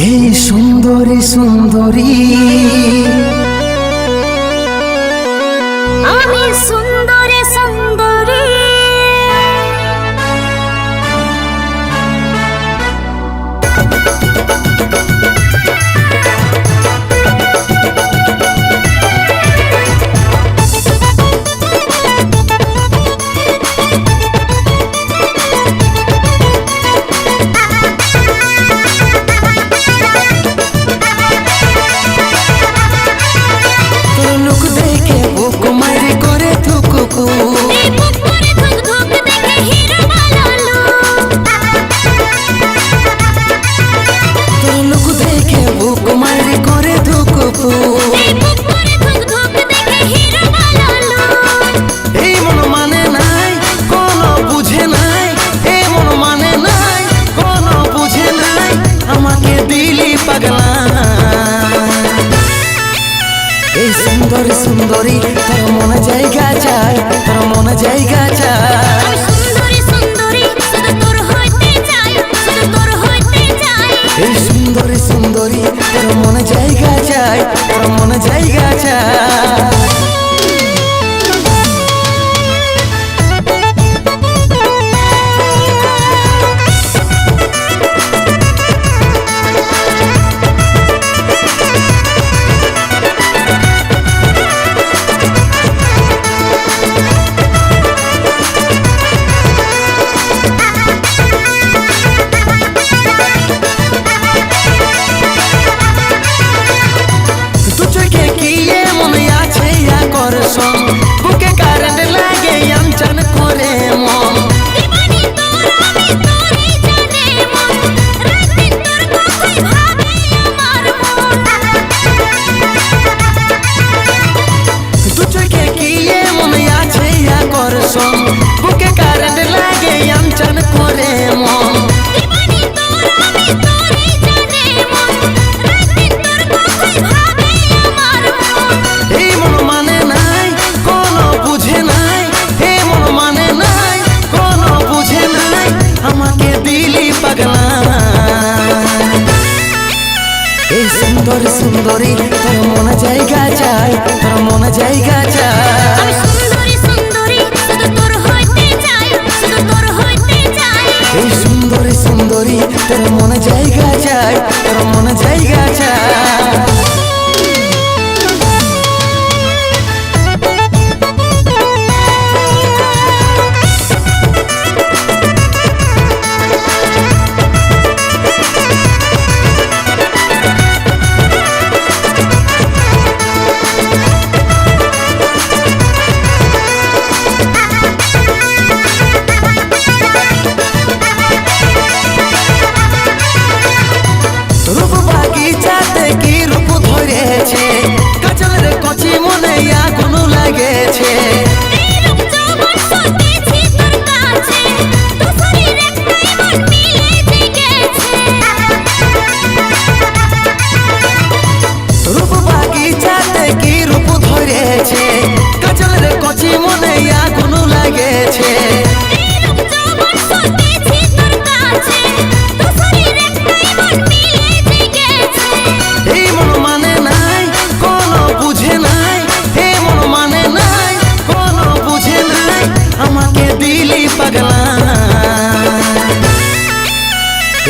এই সুন্দরী সুন্দরী আমি সুন্দরী সুন্দরী সুন্দরী সুন্দরী তোর মনে জায়গা চাই, তোর মনে জায়গা চাই। সুন্দরী সুন্দরী শুধু তোর হইতে চাই, শুধু তোর হইতে চাই। এই সুন্দরী সুন্দরী তোর মনে জায়গা চাই, তোর মনে জায়গা চাই। বুকে কারেন্ট লাগে আনচান করে মন দিবানি তোর আমি তোরই জানে মন রাতে তোর কথাই ভাবে আমার মন দু চোখে কি এমন আছে আকর্ষণ বুকে কারেন্ট লাগে আনচান করে মন দিবানি তোর আমি তোরই জানে মন রাতে তোর কথাই ভাবে আমার মন এই মন মানে নাই কোনো বুঝে নাই, এই মন মানে নাই কোনো বুঝে নাই আমাকে দিলি পাগলা। এই সুন্দরী সুন্দরী তোর মনে জায়গা চাই, তোর মনে জায়গা চাই। আমি সুন্দরী সুন্দরী শুধু তোর হইতে চাই, শুধু তোর হইতে চাই। এই সুন্দরী সুন্দরী তোর মনে জায়গা চাই, তোর মনে জায়গা চাই।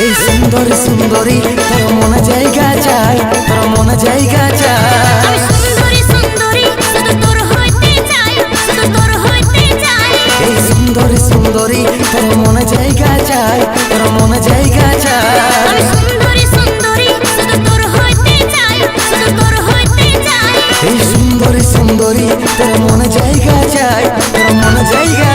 এই সুন্দরী সুন্দরী তোর মনে জায়গা চাই, তোর মনে জায়গা চাই। সুন্দরী সুন্দরী শুধু তোর হইতে চাই, শুধু তোর হইতে চাই। এই সুন্দরী সুন্দরী তোর মনে জায়গা চাই, তোর মনে জায়গা চাই। সুন্দরী সুন্দরী শুধু তোর হইতে চাই, শুধু তোর হইতে চাই। এই সুন্দরী সুন্দরী তোর মনে জায়গা চাই, তোর মনে জায়গা